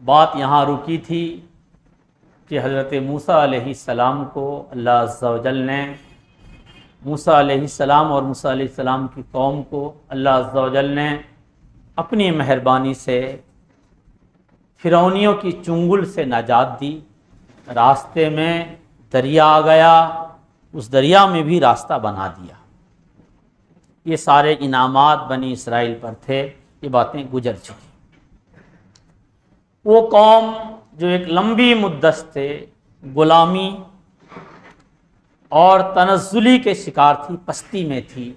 بات یہاں رکی تھی کہ حضرت موسیٰ علیہ السلام کو اللہ عز و جل نے، موسیٰ علیہ السلام اور موسیٰ علیہ السلام کی قوم کو اللہ عز و جل نے اپنی مہربانی سے فرعونیوں کی چنگل سے نجات دی۔ راستے میں دریا آ گیا، اس دریا میں بھی راستہ بنا دیا۔ یہ سارے انعامات بنی اسرائیل پر تھے، یہ باتیں گزر چکی۔ وہ قوم جو ایک لمبی مدت سے غلامی اور تنزلی کے شکار تھی، پستی میں تھی،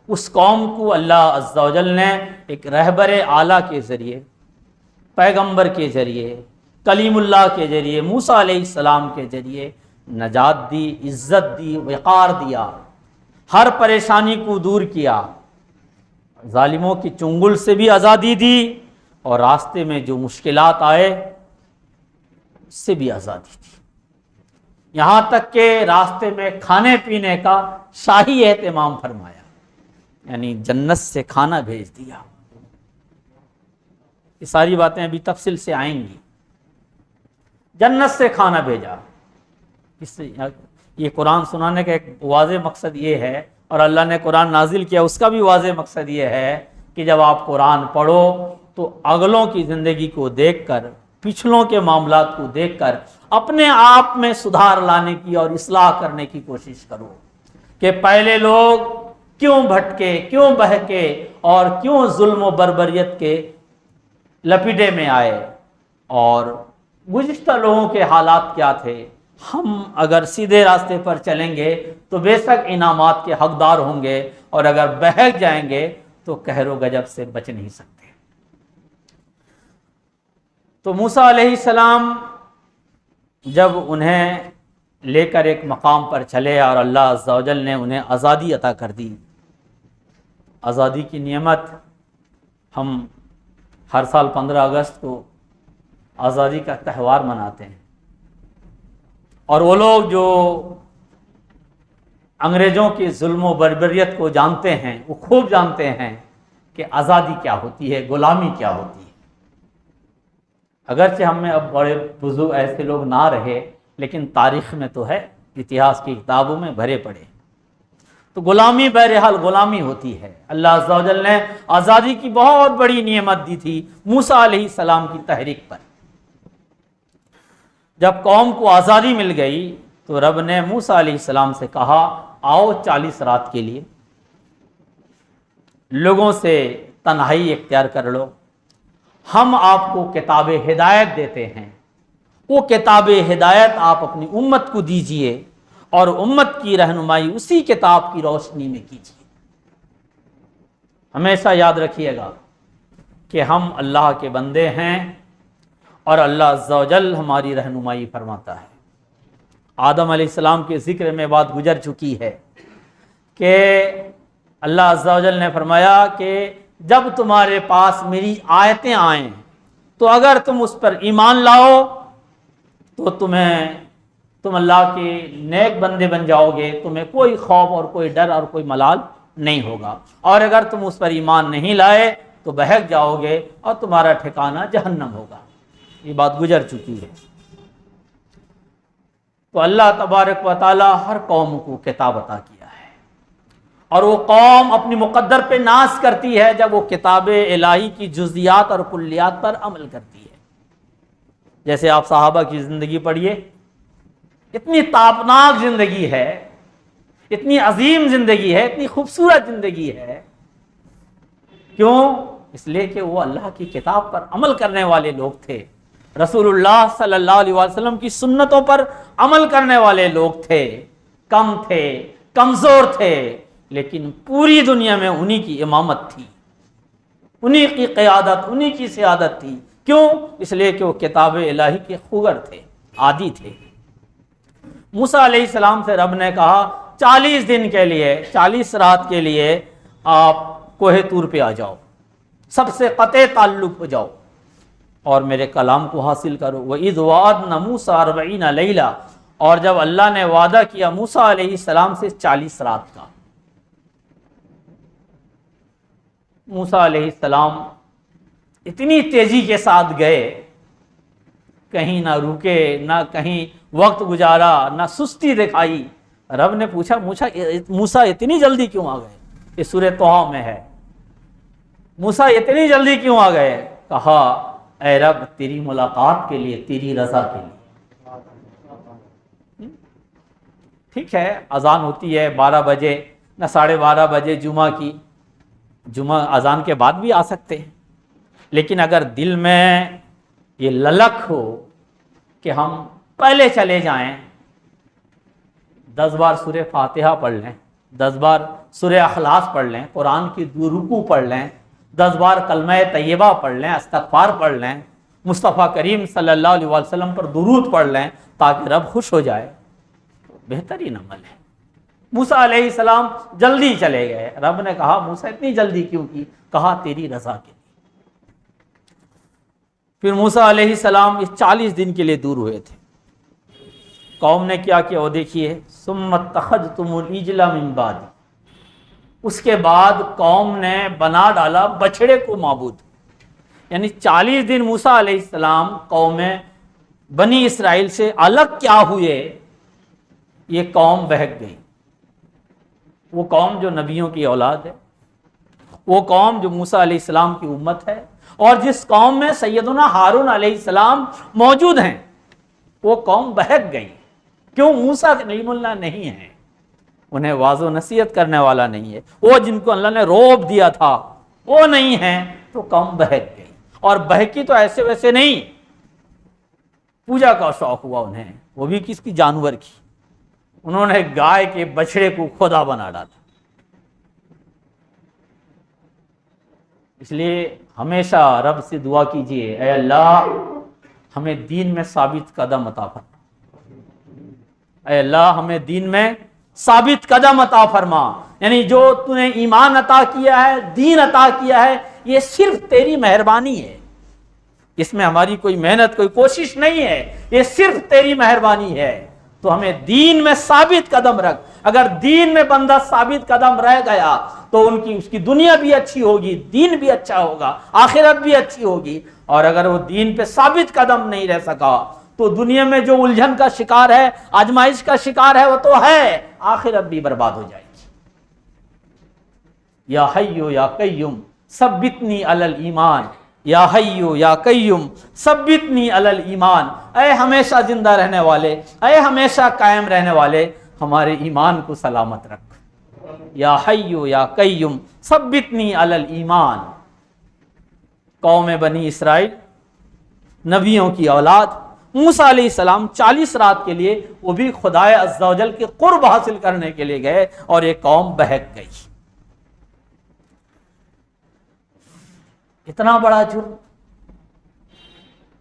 اس قوم کو اللہ عز و جل نے ایک رہبر اعلیٰ کے ذریعے، پیغمبر کے ذریعے، کلیم اللہ کے ذریعے، موسیٰ علیہ السلام کے ذریعے نجات دی، عزت دی، وقار دیا، ہر پریشانی کو دور کیا، ظالموں کی چنگل سے بھی آزادی دی، اور راستے میں جو مشکلات آئے اس سے بھی آزادی دی، یہاں تک کہ راستے میں کھانے پینے کا شاہی اہتمام فرمایا، یعنی جنت سے کھانا بھیج دیا۔ یہ ساری باتیں ابھی تفصیل سے آئیں گی۔ جنت سے کھانا بھیجا، اس سے یہ قرآن سنانے کا ایک واضح مقصد یہ ہے، اور اللہ نے قرآن نازل کیا اس کا بھی واضح مقصد یہ ہے کہ جب آپ قرآن پڑھو تو اگلوں کی زندگی کو دیکھ کر، پچھلوں کے معاملات کو دیکھ کر اپنے آپ میں سدھار لانے کی اور اصلاح کرنے کی کوشش کرو کہ پہلے لوگ کیوں بھٹکے، کیوں بہکے، اور کیوں ظلم و بربریت کے لپیٹے میں آئے، اور گزشتہ لوگوں کے حالات کیا تھے۔ ہم اگر سیدھے راستے پر چلیں گے تو بے شک انعامات کے حقدار ہوں گے، اور اگر بہک جائیں گے تو قہر و غضب سے بچ نہیں سکتے۔ تو موسیٰ علیہ السلام جب انہیں لے کر ایک مقام پر چلے اور اللہ عز و جل نے انہیں آزادی عطا کر دی، آزادی کی نعمت ہم ہر سال 15 اگست کو آزادی کا تہوار مناتے ہیں، اور وہ لوگ جو انگریزوں کی ظلم و بربریت کو جانتے ہیں وہ خوب جانتے ہیں کہ آزادی کیا ہوتی ہے، غلامی کیا ہوتی ہے۔ اگرچہ ہم میں اب بڑے بزرگ ایسے لوگ نہ رہے، لیکن تاریخ میں تو ہے، اتہاس کی کتابوں میں بھرے پڑے۔ تو غلامی بہرحال غلامی ہوتی ہے۔ اللہ عز و جل نے آزادی کی بہت بڑی نعمت دی تھی موسیٰ علیہ السلام کی تحریک پر۔ جب قوم کو آزادی مل گئی تو رب نے موسیٰ علیہ السلام سے کہا، آؤ 40 رات کے لیے لوگوں سے تنہائی اختیار کر لو، ہم آپ کو کتاب ہدایت دیتے ہیں، وہ کتاب ہدایت آپ اپنی امت کو دیجئے، اور امت کی رہنمائی اسی کتاب کی روشنی میں کیجیے۔ ہمیشہ یاد رکھیے گا کہ ہم اللہ کے بندے ہیں، اور اللہ عز و جل ہماری رہنمائی فرماتا ہے۔ آدم علیہ السلام کے ذکر میں بات گزر چکی ہے کہ اللہ عز و جل نے فرمایا کہ جب تمہارے پاس میری آیتیں آئیں تو اگر تم اس پر ایمان لاؤ تو تم اللہ کے نیک بندے بن جاؤ گے، تمہیں کوئی خوف اور کوئی ڈر اور کوئی ملال نہیں ہوگا، اور اگر تم اس پر ایمان نہیں لائے تو بہک جاؤ گے اور تمہارا ٹھکانہ جہنم ہوگا۔ یہ بات گزر چکی ہے۔ تو اللہ تبارک و تعالی ہر قوم کو کتاب عطا کیا ہے، اور وہ قوم اپنی مقدر پہ ناز کرتی ہے جب وہ کتاب الہی کی جزیات اور کلیات پر عمل کرتی ہے۔ جیسے آپ صحابہ کی زندگی پڑھیے، اتنی تابناک زندگی ہے، اتنی عظیم زندگی ہے، اتنی خوبصورت زندگی ہے۔ کیوں؟ اس لیے کہ وہ اللہ کی کتاب پر عمل کرنے والے لوگ تھے، رسول اللہ صلی اللہ علیہ وسلم کی سنتوں پر عمل کرنے والے لوگ تھے، کم تھے، کمزور تھے، لیکن پوری دنیا میں انہی کی امامت تھی، انہی کی قیادت، انہی کی سیادت تھی۔ کیوں؟ اس لیے کہ وہ کتاب الہی کے خوگر تھے، عادی تھے۔ موسیٰ علیہ السلام سے رب نے کہا 40 دن کے لیے، 40 رات کے لیے آپ کوہ طور پہ آ جاؤ، سب سے قطع تعلق ہو جاؤ اور میرے کلام کو حاصل کرو۔ وَإِذْ وَعَدْنَا مُوسَىٰ 40 لَيْلَةً، اور جب اللہ نے وعدہ کیا موسیٰ علیہ السلام سے 40 رات کا۔ موسیٰ علیہ السلام اتنی تیزی کے ساتھ گئے کہیں نہ رکے، نہ کہیں وقت گزارا، نہ سستی دکھائی۔ رب نے پوچھا موسیٰ اتنی جلدی کیوں آ گئے؟ یہ سورہ طہ میں ہے، موسیٰ اتنی جلدی کیوں آ گئے؟ کہا اے رب تیری ملاقات کے لیے، تیری رضا کے لیے۔ ٹھیک ہے، اذان ہوتی ہے 12 بجے نہ 12:30 بجے جمعہ کی، جمعہ اذان کے بعد بھی آ سکتے ہیں، لیکن اگر دل میں یہ للک ہو کہ ہم پہلے چلے جائیں، 10 بار سورہ فاتحہ پڑھ لیں، 10 بار سورہ اخلاص پڑھ لیں، قرآن کی 2 رکوع پڑھ لیں، 10 بار کلمہ طیبہ پڑھ لیں، استغفار پڑھ لیں، مصطفیٰ کریم صلی اللہ علیہ وسلم پر درود پڑھ لیں تاکہ رب خوش ہو جائے، بہترین عمل ہے۔ موسیٰ علیہ السلام جلدی چلے گئے۔ رب نے کہا موسیٰ اتنی جلدی کیوں کی؟ کہا تیری رضا کے لیے۔ پھر موسیٰ علیہ السلام اس 40 دن کے لیے دور ہوئے تھے۔ قوم نے کیا کیا وہ دیکھیے، ثم اتخذتم العجل من بعد، اس کے بعد قوم نے بنا ڈالا بچڑے کو معبود۔ یعنی 40 دن موسیٰ علیہ السلام قوم بنی اسرائیل سے الگ کیا ہوئے، یہ قوم بہک گئی۔ وہ قوم جو نبیوں کی اولاد ہے، وہ قوم جو موسیٰ علیہ السلام کی امت ہے، اور جس قوم میں سیدنا ہارون علیہ السلام موجود ہیں، وہ قوم بہک گئی۔ کیوں؟ موسیٰ کلیم اللہ نہیں ہے، انہیں واعظ و نصیحت کرنے والا نہیں ہے، وہ جن کو اللہ نے روب دیا تھا وہ نہیں ہیں، تو قوم بہک گئی۔ اور بہکی تو ایسے ویسے نہیں، پوجا کا شوق ہوا انہیں، وہ بھی کس کی؟ جانور کی۔ انہوں نے گائے کے بچڑے کو خدا بنا ڈالا۔ اس لیے ہمیشہ رب سے دعا کیجئے، اے اللہ ہمیں دین میں ثابت قدم عطا فرما، اے اللہ ہمیں دین میں ثابت قدم عطا فرما۔ یعنی جو تو نے ایمان عطا کیا ہے، دین عطا کیا ہے، یہ صرف تیری مہربانی ہے، اس میں ہماری کوئی محنت کوئی کوشش نہیں ہے، یہ صرف تیری مہربانی ہے۔ تو ہمیں دین میں ثابت قدم رکھ۔ اگر دین میں بندہ ثابت قدم رہ گیا تو اس کی دنیا بھی اچھی ہوگی، دین بھی اچھا ہوگا، آخرت بھی اچھی ہوگی۔ اور اگر وہ دین پہ ثابت قدم نہیں رہ سکا تو دنیا میں جو الجھن کا شکار ہے، آزمائش کا شکار ہے، وہ تو ہے، آخرت بھی برباد ہو جائے گی۔ یا حیو یا قیوم ثبتنی علی الایمان، یا حیو یا قیوم ثبتنی علی الایمان، اے ہمیشہ زندہ رہنے والے، اے ہمیشہ قائم رہنے والے، ہمارے ایمان کو سلامت رکھ۔ یا حیو یا قیوم ثبتنی علی الایمان۔ قوم بنی اسرائیل، نبیوں کی اولاد، موسیٰ علیہ السلام 40 رات کے لیے وہ بھی خدائے عز و جل کے قرب حاصل کرنے کے لیے گئے، اور یہ قوم بہک گئی۔ اتنا بڑا جرم،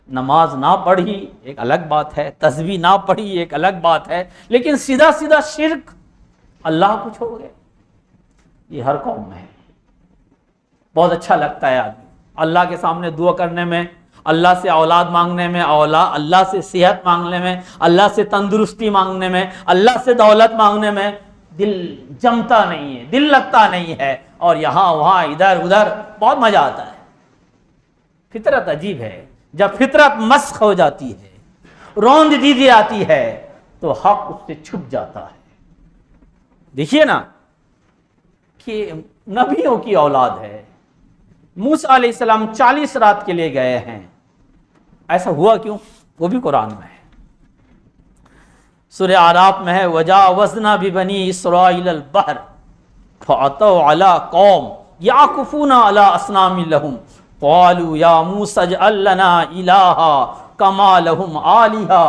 نماز نہ پڑھی ایک الگ بات ہے، تسبیح نہ پڑھی ایک الگ بات ہے، لیکن سیدھا سیدھا شرک، اللہ کو چھوڑ گئے۔ یہ ہر قوم میں ہے۔ بہت اچھا لگتا ہے آدمی اللہ کے سامنے دعا کرنے میں، اللہ سے اولاد مانگنے میں، اللہ سے صحت مانگنے میں، اللہ سے تندرستی مانگنے میں، اللہ سے دولت مانگنے میں دل جمتا نہیں ہے، دل لگتا نہیں ہے، اور یہاں وہاں ادھر ادھر بہت مزہ آتا ہے۔ فطرت عجیب ہے، جب فطرت مسخ ہو جاتی ہے، روند دی جاتی ہے، تو حق اس سے چھپ جاتا ہے۔ دیکھیے نا کہ نبیوں کی اولاد ہے، موسیٰ علیہ السلام 40 رات کے لیے گئے ہیں، ایسا ہوا کیوں؟ وہ بھی قرآن میں ہے، سورہ اعراف میں ہے، وَجَاوَزْنَا بِبَنِي إِسْرَائِيلَ الْبَحْرَ فَأَتَوْا عَلَىٰ قَوْمٍ يَعْكُفُونَ عَلَىٰ أَصْنَامٍ لَهُمْ قَالُوا يَا مُوسَى اجْعَل لَّنَا إِلَٰهًا كَمَا لَهُمْ آلِهَةٌ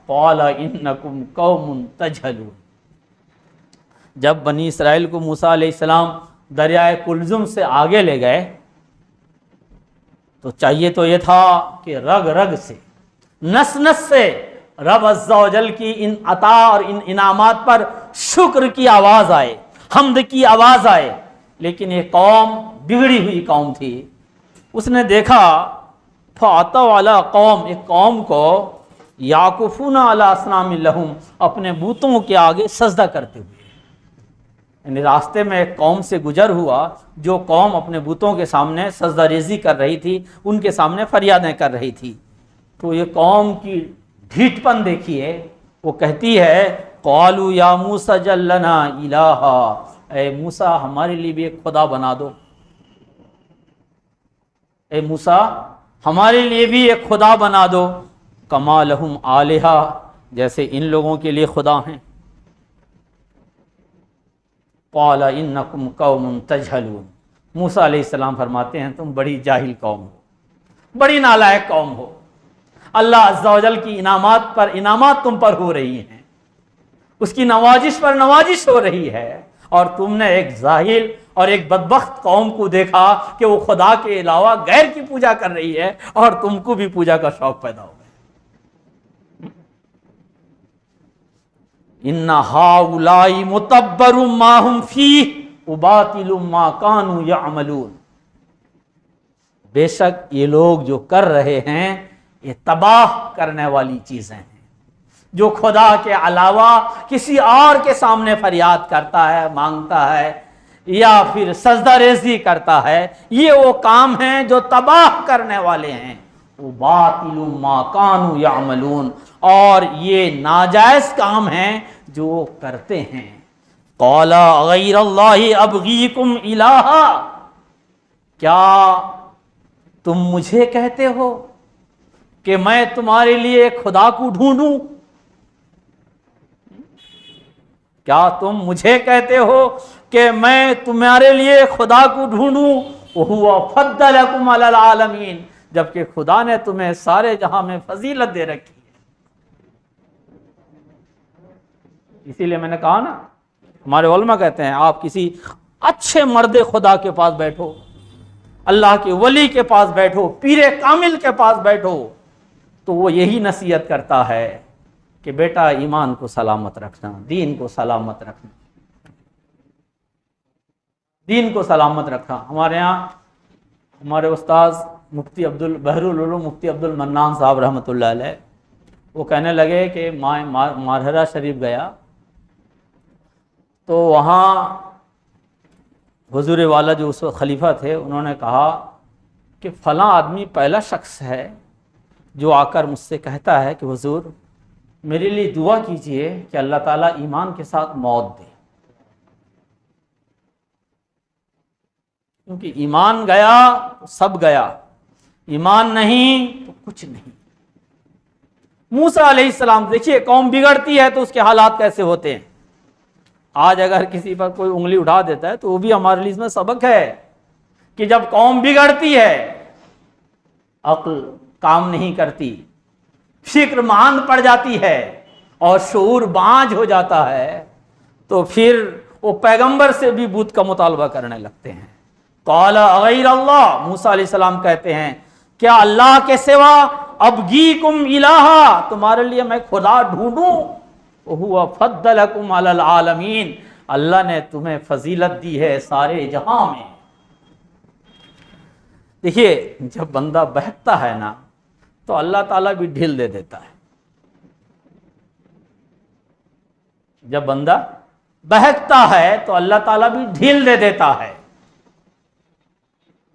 قَالَ إِنَّكُمْ قَوْمٌ تَجْهَلُونَ۔ جب بنی اسرائیل کو موسیٰ علیہ السلام دریائے کلزم سے آگے لے گئے تو چاہیے تو یہ تھا کہ رگ رگ سے، نس نس سے رب عز و جل کی ان عطا اور ان انعامات پر شکر کی آواز آئے، حمد کی آواز آئے، لیکن یہ قوم بگڑی ہوئی قوم تھی۔ اس نے دیکھا فَأَتَوْا عَلَىٰ قَوْمٍ، ایک قوم کو یعکفون علی اصنام لہم، اپنے بتوں کے آگے سجدہ کرتے ہوئے، یعنی راستے میں ایک قوم سے گزر ہوا جو قوم اپنے بتوں کے سامنے سجدہ ریزی کر رہی تھی، ان کے سامنے فریادیں کر رہی تھی۔ تو یہ قوم کی ڈھیٹ پن دیکھیے، وہ کہتی ہے قالوا یا موسیٰ اجعل لنا الہا، اے موسیٰ ہمارے لیے بھی ایک خدا بنا دو، اے موسیٰ ہمارے لیے بھی ایک خدا بنا دو، کما لہم آلہہ، جیسے ان لوگوں کے لیے خدا ہیں۔ قال انکم قوم تجہلون، موسیٰ علیہ السلام فرماتے ہیں تم بڑی جاہل قوم ہو، بڑی نالائق قوم ہو، اللہ عز و جل کی انعامات پر انعامات تم پر ہو رہی ہیں، اس کی نوازش پر نوازش ہو رہی ہے، اور تم نے ایک جاہل اور ایک بدبخت قوم کو دیکھا کہ وہ خدا کے علاوہ غیر کی پوجا کر رہی ہے، اور تم کو بھی پوجا کا شوق پیدا ہو گیا۔ ان ہؤلاء متبر ما هم فیہ وباطل ما كانوا يعملون، بے شک یہ لوگ جو کر رہے ہیں یہ تباہ کرنے والی چیزیں ہیں، جو خدا کے علاوہ کسی اور کے سامنے فریاد کرتا ہے، مانگتا ہے، یا پھر سجدہ ریزی کرتا ہے، یہ وہ کام ہیں جو تباہ کرنے والے ہیں۔ وباطل ما كانوا يعملون، اور یہ ناجائز کام ہیں جو وہ کرتے ہیں۔ قال غیر اللہ ابغیکم الہا، کیا تم مجھے کہتے ہو کہ میں تمہارے لیے ایک خدا کو ڈھونڈوں؟ کیا تم مجھے کہتے ہو کہ میں تمہارے لیے خدا کو ڈھونڈوں؟ وَهُوَ فَضَّلَكُمْ عَلَى الْعَالَمِينَ، جبکہ خدا نے تمہیں سارے جہاں میں فضیلت دے رکھی ہے۔ اسی لیے میں نے کہا نا، ہمارے علماء کہتے ہیں آپ کسی اچھے مرد خدا کے پاس بیٹھو، اللہ کے ولی کے پاس بیٹھو، پیر کامل کے پاس بیٹھو، تو وہ یہی نصیحت کرتا ہے کہ بیٹا ایمان کو سلامت رکھنا، دین کو سلامت رکھنا، دین کو سلامت رکھنا۔ ہمارے یہاں ہمارے استاذ مفتی بحر العلوم مفتی عبد المنان صاحب رحمۃ اللہ علیہ، وہ کہنے لگے کہ مارہرہ شریف گیا تو وہاں حضور والا جو اس وقت خلیفہ تھے، انہوں نے کہا کہ فلاں آدمی پہلا شخص ہے جو آ کر مجھ سے کہتا ہے کہ حضور میرے لیے دعا کیجئے کہ اللہ تعالیٰ ایمان کے ساتھ موت دے، کیونکہ ایمان گیا تو سب گیا، ایمان نہیں تو کچھ نہیں۔ موسیٰ علیہ السلام دیکھیے، قوم بگڑتی ہے تو اس کے حالات کیسے ہوتے ہیں۔ آج اگر کسی پر کوئی انگلی اٹھا دیتا ہے تو وہ بھی ہمارے لیے اس میں سبق ہے کہ جب قوم بگڑتی ہے، عقل کام نہیں کرتی، فکر ماند پڑ جاتی ہے اور شعور بانج ہو جاتا ہے، تو پھر وہ پیغمبر سے بھی بت کا مطالبہ کرنے لگتے ہیں۔ قال غیر اللہ، موسیٰ علیہ السلام کہتے ہیں کیا اللہ کے سوا ابغیکم الہا، تمہارے لیے میں خدا ڈھونڈوں؟ وَهُوَ فَضَّلَكُمْ عَلَى الْعَالَمِينَ، اللہ نے تمہیں فضیلت دی ہے سارے جہاں میں۔ دیکھیے، جب بندہ بہکتا ہے نا تو اللہ تعالیٰ بھی ڈھیل دے دیتا ہے۔ جب بندہ بہکتا ہے تو اللہ تعالیٰ بھی ڈھیل دے دیتا ہے۔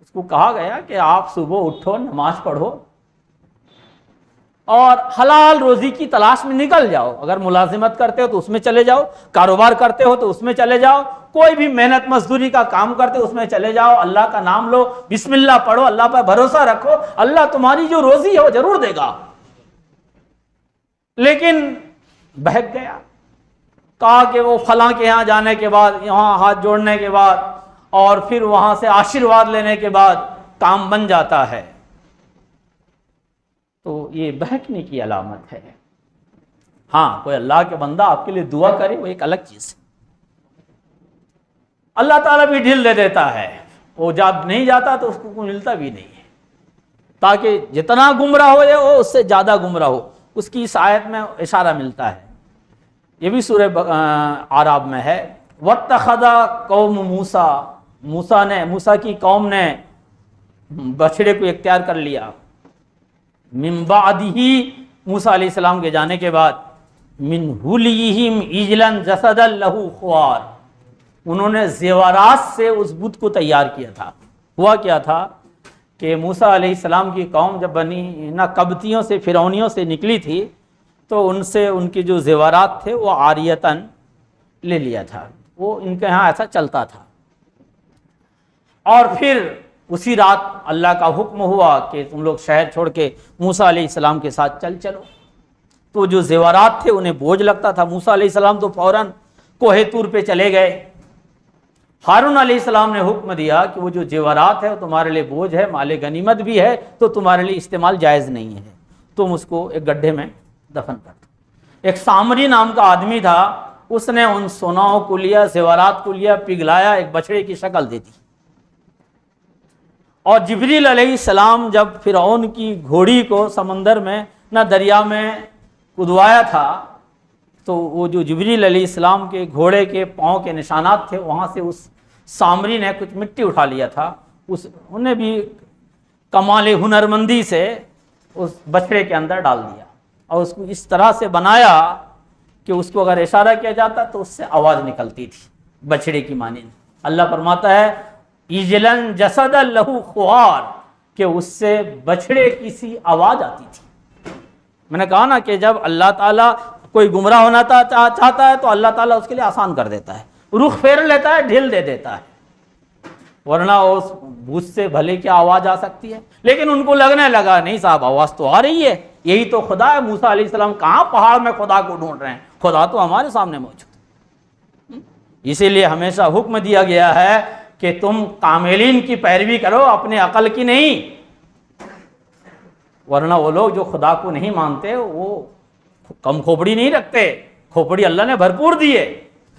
اس کو کہا گیا کہ آپ صبح اٹھو، نماز پڑھو اور حلال روزی کی تلاش میں نکل جاؤ۔ اگر ملازمت کرتے ہو تو اس میں چلے جاؤ، کاروبار کرتے ہو تو اس میں چلے جاؤ، کوئی بھی محنت مزدوری کا کام کرتے ہو اس میں چلے جاؤ، اللہ کا نام لو، بسم اللہ پڑھو، اللہ پر بھروسہ رکھو، اللہ تمہاری جو روزی ہے وہ ضرور دے گا۔ لیکن بہک گیا، کہا کہ وہ فلاں کے یہاں جانے کے بعد، یہاں ہاتھ جوڑنے کے بعد اور پھر وہاں سے آشیرواد لینے کے بعد کام بن جاتا ہے، تو یہ بہکنے کی علامت ہے۔ ہاں، کوئی اللہ کے بندہ آپ کے لیے دعا کرے وہ ایک الگ چیز ہے، اللہ تعالیٰ بھی ڈھیل دے دیتا ہے، وہ جب نہیں جاتا تو اس کو کوئی ملتا بھی نہیں ہے، تاکہ جتنا گمراہ ہو جائے وہ اس سے زیادہ گمراہ ہو۔ اس کی اس آیت میں اشارہ ملتا ہے، یہ بھی سورہ اعراف میں ہے۔ وَاتَّخَذَ قَوْمُ مُوسَىٰ موسیٰ کی قوم نے بچڑے کو اختیار کر لیا، من بعدہ، موسیٰ علیہ السلام کے جانے کے بعد، من حلیہم عجلا جسدا لہ خوار، انہوں نے زیورات سے اس بت کو تیار کیا تھا۔ ہوا کیا تھا کہ موسیٰ علیہ السلام کی قوم جب بنی نا قبطیوں سے فرعونیوں سے نکلی تھی تو ان سے ان کے جو زیورات تھے وہ عاریتاً لے لیا تھا، وہ ان کے ہاں ایسا چلتا تھا۔ اور پھر اسی رات اللہ کا حکم ہوا کہ تم لوگ شہر چھوڑ کے موسیٰ علیہ السلام کے ساتھ چلو۔ تو جو زیورات تھے انہیں بوجھ لگتا تھا، موسیٰ علیہ السلام تو فوراً کوہ طور پہ چلے گئے۔ ہارون علیہ السلام نے حکم دیا کہ وہ جو زیورات ہے وہ تمہارے لیے بوجھ ہے، مال غنیمت بھی ہے، تو تمہارے لیے استعمال جائز نہیں ہے، تم اس کو ایک گڈھے میں دفن کر دو۔ ایک سامری نام کا آدمی تھا، اس نے ان سوناؤں کو لیا، زیورات کو لیا، پگھلایا، ایک بچڑے کی شکل دے دی۔ اور جبریل علیہ السلام جب فرعون کی گھوڑی کو سمندر میں نہ دریا میں کودوایا تھا تو وہ جو جبریل علیہ السلام کے گھوڑے کے پاؤں کے نشانات تھے وہاں سے اس سامری نے کچھ مٹی اٹھا لیا تھا، انہیں بھی کمال ہنرمندی سے اس بچڑے کے اندر ڈال دیا اور اس کو اس طرح سے بنایا کہ اس کو اگر اشارہ کیا جاتا تو اس سے آواز نکلتی تھی بچڑے کی مانند۔ اللہ فرماتا ہے ایجلن جسد لہو خوار، کہ اس سے بچڑے کی سی آواز آتی تھی۔ میں نے کہا نا کہ جب اللہ تعالیٰ کوئی گمراہ ہونا چاہتا ہے تو اللہ تعالیٰ اس کے لیے آسان کر دیتا ہے، رخ پھیر لیتا ہے، ڈھیل دے دیتا ہے، ورنہ اس بھوت سے بھلے کیا آواز آ سکتی ہے۔ لیکن ان کو لگنے لگا نہیں صاحب آواز تو آ رہی ہے، یہی تو خدا ہے۔ موسیٰ علیہ السلام کہاں پہاڑ میں خدا کو ڈھونڈ رہے ہیں، خدا تو ہمارے سامنے موجود ہے۔ اسی لیے ہمیشہ حکم دیا گیا ہے کہ تم کاملین کی پیروی کرو، اپنے عقل کی نہیں، ورنہ وہ لوگ جو خدا کو نہیں مانتے وہ کم کھوپڑی نہیں رکھتے، کھوپڑی اللہ نے بھرپور دی ہے،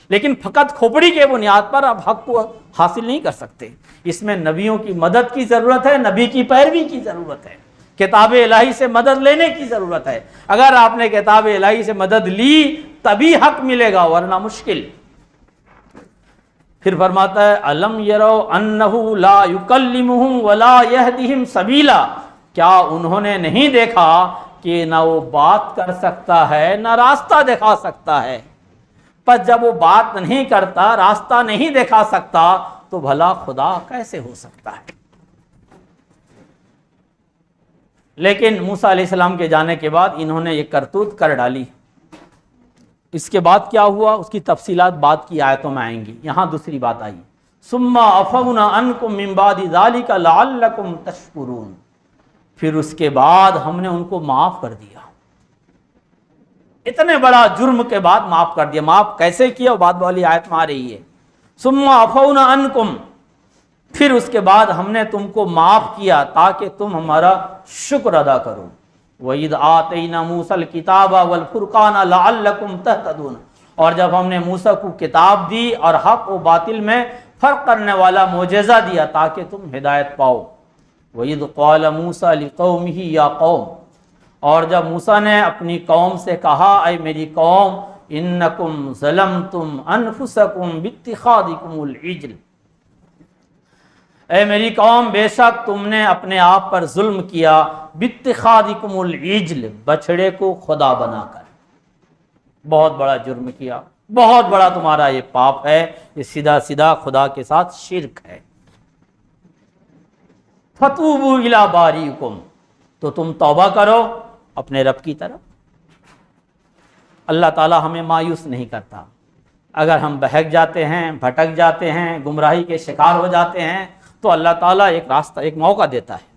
لیکن فقط کھوپڑی کے بنیاد پر اب حق کو حاصل نہیں کر سکتے۔ اس میں نبیوں کی مدد کی ضرورت ہے، نبی کی پیروی کی ضرورت ہے، کتاب الہی سے مدد لینے کی ضرورت ہے۔ اگر آپ نے کتاب الہی سے مدد لی تبھی حق ملے گا، ورنہ مشکل۔ پھر فرماتا ہے الم یرو انہ لا یکلمہم ولا یہدیہم سبیلا، کیا انہوں نے نہیں دیکھا کہ نہ وہ بات کر سکتا ہے نہ راستہ دکھا سکتا ہے؟ پس جب وہ بات نہیں کرتا، راستہ نہیں دکھا سکتا، تو بھلا خدا کیسے ہو سکتا ہے؟ لیکن موسیٰ علیہ السلام کے جانے کے بعد انہوں نے یہ کرتوت کر ڈالی۔ اس کے بعد کیا ہوا اس کی تفصیلات بعد کی آیتوں میں آئیں گی۔ یہاں دوسری بات آئی ثم عفونا عنکم من بعد ذلک لعلکم تشکرون، پھر اس کے بعد ہم نے ان کو معاف کر دیا۔ اتنے بڑا جرم کے بعد معاف کر دیا۔ معاف کیسے کیا وہ بعد والی آیت میں آ رہی ہے۔ ثم عفونا عنکم، پھر اس کے بعد ہم نے تم کو معاف کیا تاکہ تم ہمارا شکر ادا کرو۔ وَإِذْ آتَيْنَا مُوسَى الْكِتَابَ وَالْفُرْقَانَ لَعَلَّكُمْ تَهْتَدُونَ، اور جب ہم نے موسیٰ کو کتاب دی اور حق و باطل میں فرق کرنے والا معجزہ دیا تاکہ تم ہدایت پاؤ۔ وَإِذْ قَالَ مُوسَى لِقَوْمِهِ يَا قَوْمِ، اور جب موسیٰ نے اپنی قوم سے کہا اے میری قوم، إِنَّكُمْ ظَلَمْتُمْ أَنفُسَكُمْ بِاتِّخَاذِكُمُ الْعِجْلِ، اے میری قوم بے شک تم نے اپنے آپ پر ظلم کیا، بِاتِّخَاذِكُمُ الْعِجْلِ، بچڑے کو خدا بنا کر۔ بہت بڑا جرم کیا، بہت بڑا تمہارا یہ پاپ ہے، یہ سیدھا سیدھا خدا کے ساتھ شرک ہے۔ فَتُوبُوا إِلَىٰ بَارِئِكُمْ، تو تم توبہ کرو اپنے رب کی طرف۔ اللہ تعالیٰ ہمیں مایوس نہیں کرتا۔ اگر ہم بہک جاتے ہیں، بھٹک جاتے ہیں، گمراہی کے شکار ہو جاتے ہیں تو اللہ تعالیٰ ایک راستہ، ایک موقع دیتا ہے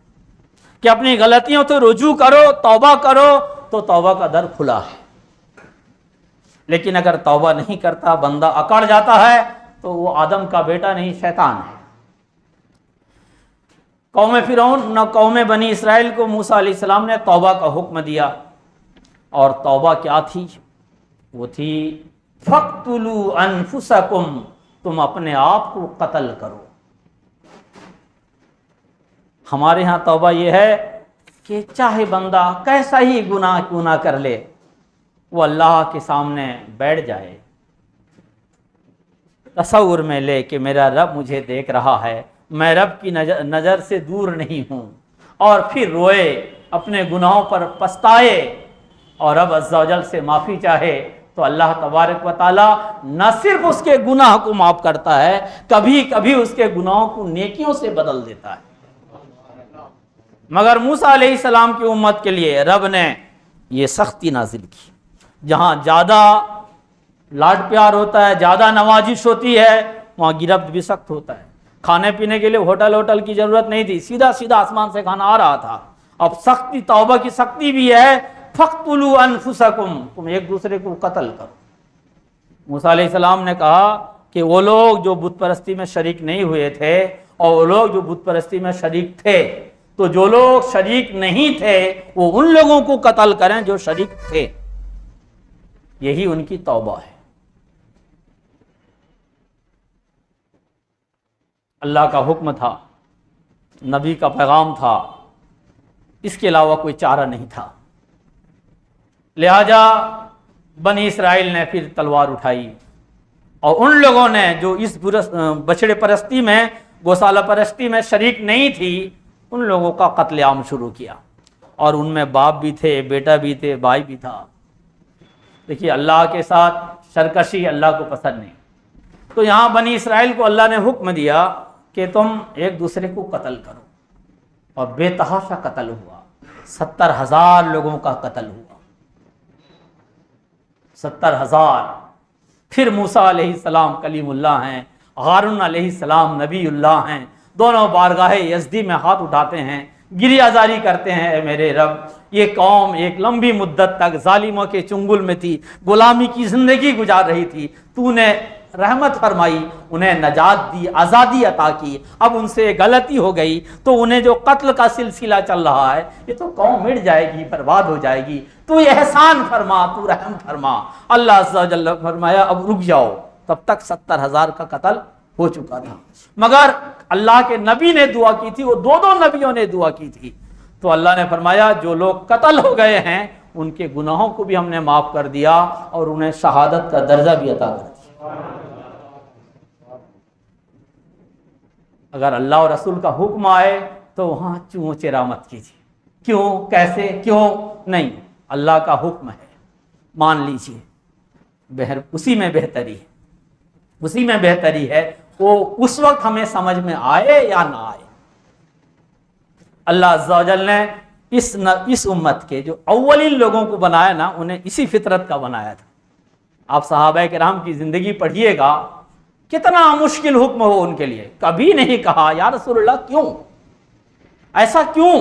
کہ اپنی غلطیوں سے رجوع کرو، توبہ کرو، تو توبہ کا در کھلا ہے۔ لیکن اگر توبہ نہیں کرتا، بندہ اکڑ جاتا ہے تو وہ آدم کا بیٹا نہیں، شیطان ہے۔ قوم فرعون نہ قوم بنی اسرائیل کو موسیٰ علیہ السلام نے توبہ کا حکم دیا، اور توبہ کیا تھی؟ وہ تھی فَاقْتُلُوا أَنفُسَكُمْ، تم اپنے آپ کو قتل کرو۔ ہمارے ہاں توبہ یہ ہے کہ چاہے بندہ کیسا ہی گناہ کیوں نہ کر لے، وہ اللہ کے سامنے بیٹھ جائے، تصور میں لے کہ میرا رب مجھے دیکھ رہا ہے، میں رب کی نظر سے دور نہیں ہوں، اور پھر روئے، اپنے گناہوں پر پچھتائے اور رب عز و جل سے معافی چاہے، تو اللہ تبارک و تعالی نہ صرف اس کے گناہ کو معاف کرتا ہے، کبھی کبھی اس کے گناہوں کو نیکیوں سے بدل دیتا ہے۔ مگر موسیٰ علیہ السلام کی امت کے لیے رب نے یہ سختی نازل کی، جہاں زیادہ لاڈ پیار ہوتا ہے، زیادہ نوازش ہوتی ہے، وہاں گرفت بھی سخت ہوتا ہے۔ کھانے پینے کے لیے ہوٹل کی ضرورت نہیں تھی، سیدھا آسمان سے کھانا آ رہا تھا۔ اب سختی، توبہ کی سختی بھی ہے، فَاقْتُلُوا أَنفُسَكُمْ، تم ایک دوسرے کو قتل کرو۔ موسیٰ علیہ السلام نے کہا کہ وہ لوگ جو بت پرستی میں شریک نہیں ہوئے تھے اور وہ لوگ جو بت پرستی میں شریک تھے، تو جو لوگ شریک نہیں تھے وہ ان لوگوں کو قتل کریں جو شریک تھے، یہی ان کی توبہ ہے۔ اللہ کا حکم تھا، نبی کا پیغام تھا، اس کے علاوہ کوئی چارہ نہیں تھا۔ لہذا بنی اسرائیل نے پھر تلوار اٹھائی، اور ان لوگوں نے جو اس بچڑے پرستی میں، گوسالہ پرستی میں شریک نہیں تھی، ان لوگوں کا قتل عام شروع کیا، اور ان میں باپ بھی تھے، بیٹا بھی تھے، بھائی بھی تھا۔ دیکھیے اللہ کے ساتھ سرکشی اللہ کو پسند نہیں، تو یہاں بنی اسرائیل کو اللہ نے حکم دیا کہ تم ایک دوسرے کو قتل کرو، اور بے تحاشا قتل ہوا، 70,000 لوگوں کا قتل ہوا، 70,000۔ پھر موسیٰ علیہ السلام کلیم اللہ ہیں، ہارون علیہ السلام نبی اللہ ہیں، دونوں بارگاہ یزدی میں ہاتھ اٹھاتے ہیں، گریہ زاری کرتے ہیں، اے میرے رب، یہ قوم ایک لمبی مدت تک ظالموں کے چنگل میں تھی، غلامی کی زندگی گزار رہی تھی، تو نے رحمت فرمائی، انہیں نجات دی، آزادی عطا کی، اب ان سے غلطی ہو گئی تو انہیں جو قتل کا سلسلہ چل رہا ہے، یہ تو قوم مٹ جائے گی، برباد ہو جائے گی، تو یہ احسان فرما، تو رحم فرما۔ اللہ عز و جل فرمایا اب رک جاؤ، تب تک 70,000 کا قتل ہو چکا تھا، مگر اللہ کے نبی نے دعا کی تھی، وہ دو نبیوں نے دعا کی تھی، تو اللہ نے فرمایا جو لوگ قتل ہو گئے ہیں ان کے گناہوں کو بھی ہم نے معاف کر دیا اور انہیں شہادت کا درجہ بھی عطا کر دیا۔ اگر اللہ اور رسول کا حکم آئے تو وہاں چوں چرا مت کیجیے، کیوں، کیسے، کیوں نہیں، اللہ کا حکم ہے، مان لیجیے، اسی میں بہتری ہے، اسی میں بہتری ہے، وہ اس وقت ہمیں سمجھ میں آئے یا نہ آئے۔ اللہ عز و جل نے اس امت کے جو اولین لوگوں کو بنایا نا، انہیں اسی فطرت کا بنایا تھا۔ آپ صحابہ کرام کی زندگی پڑھیے گا، کتنا مشکل حکم ہو ان کے لیے، کبھی نہیں کہا یا رسول اللہ کیوں، ایسا کیوں،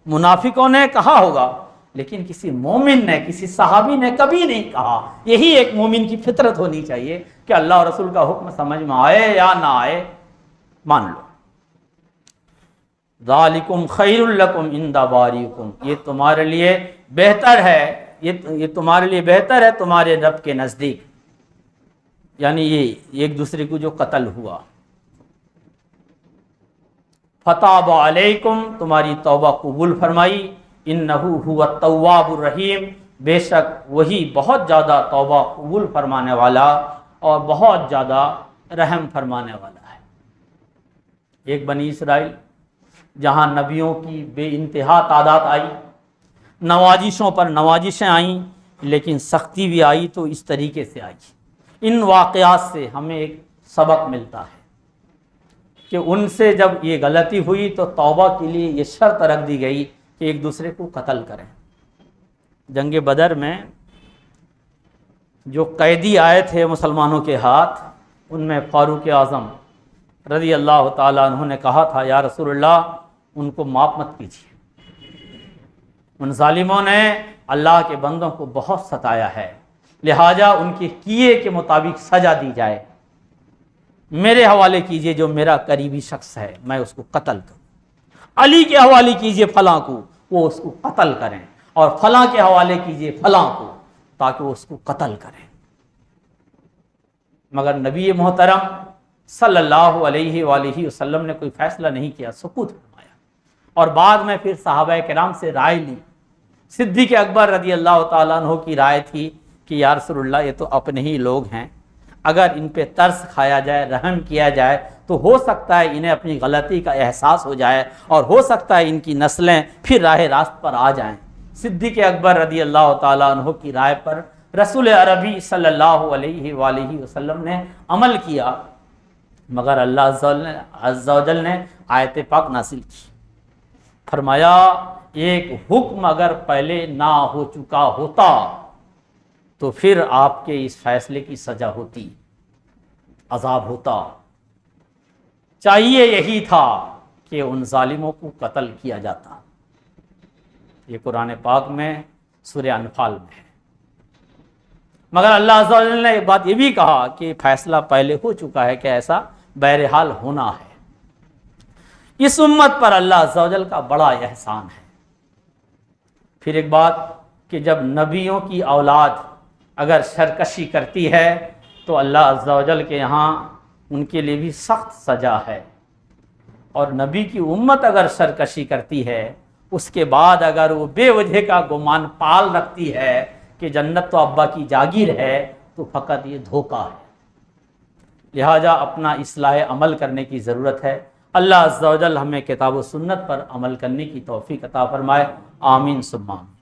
منافقوں نے کہا ہوگا، لیکن کسی مومن نے، کسی صحابی نے کبھی نہیں کہا۔ یہی ایک مومن کی فطرت ہونی چاہیے کہ اللہ اور رسول کا حکم سمجھ میں آئے یا نہ آئے مان لو۔ ذالکم خیر لکم عند باریکم، یہ تمہارے لیے بہتر ہے، یہ تمہارے لیے بہتر ہے تمہارے رب کے نزدیک، یعنی یہ ایک دوسرے کو جو قتل ہوا۔ فتاب علیکم، تمہاری توبہ قبول فرمائی، انہ هو التواب الرحیم، بے شک وہی بہت زیادہ توبہ قبول فرمانے والا اور بہت زیادہ رحم فرمانے والا ہے۔ ایک بنی اسرائیل جہاں نبیوں کی بے انتہا تعداد آئی، نوازشوں پر نوازشیں آئیں، لیکن سختی بھی آئی تو اس طریقے سے آئی۔ ان واقعات سے ہمیں ایک سبق ملتا ہے کہ ان سے جب یہ غلطی ہوئی تو توبہ کے لیے یہ شرط رکھ دی گئی کہ ایک دوسرے کو قتل کریں۔ جنگ بدر میں جو قیدی آئے تھے مسلمانوں کے ہاتھ، ان میں فاروق اعظم رضی اللہ تعالیٰ عنہ نے کہا تھا یا رسول اللہ ان کو معاف مت کیجیے، ان ظالموں نے اللہ کے بندوں کو بہت ستایا ہے، لہٰذا ان کے کیے کے مطابق سزا دی جائے، میرے حوالے کیجیے جو میرا قریبی شخص ہے میں اس کو قتل کروں، علی کے حوالے کیجیے فلاں کو وہ اس کو قتل کریں، اور فلاں کے حوالے کیجیے فلاں کو تاکہ وہ اس کو قتل کریں۔ مگر نبی محترم صلی اللہ علیہ وآلہ وسلم نے کوئی فیصلہ نہیں کیا، سکوت فرمایا، اور بعد میں پھر صحابہ کرام سے رائے لی۔ صدیق اکبر رضی اللہ تعالیٰ عنہ کی رائے تھی کہ یا رسول اللہ یہ تو اپنے ہی لوگ ہیں، اگر ان پہ ترس کھایا جائے، رحم کیا جائے تو ہو سکتا ہے انہیں اپنی غلطی کا احساس ہو جائے، اور ہو سکتا ہے ان کی نسلیں پھر راہ راست پر آ جائیں۔ صدیق اکبر رضی اللہ تعالیٰ عنہ کی رائے پر رسول عربی صلی اللہ علیہ وآلہ وسلم نے عمل کیا، مگر اللہ عز و جل نے آیت پاک نازل کی فرمایا ایک حکم اگر پہلے نہ ہو چکا ہوتا تو پھر آپ کے اس فیصلے کی سزا ہوتی، عذاب ہوتا۔ چاہیے یہی تھا کہ ان ظالموں کو قتل کیا جاتا۔ یہ قرآن پاک میں سورہ انفال میں ہے۔ مگر اللہ عز و جل نے ایک بات یہ بھی کہا کہ فیصلہ پہلے ہو چکا ہے کہ ایسا بہرحال ہونا ہے۔ اس امت پر اللہ عز و جل کا بڑا احسان ہے۔ پھر ایک بات کہ جب نبیوں کی اولاد اگر سرکشی کرتی ہے تو اللہ عز و جل کے یہاں ان کے لیے بھی سخت سزا ہے، اور نبی کی امت اگر سرکشی کرتی ہے اس کے بعد اگر وہ بے وجہ کا گمان پال رکھتی ہے کہ جنت تو ابا کی جاگیر ہے تو فقط یہ دھوکہ ہے۔ لہٰذا اپنا اصلاح عمل کرنے کی ضرورت ہے۔ اللہ عز و جل ہمیں کتاب و سنت پر عمل کرنے کی توفیق عطا فرمائے، آمین ثم آمین۔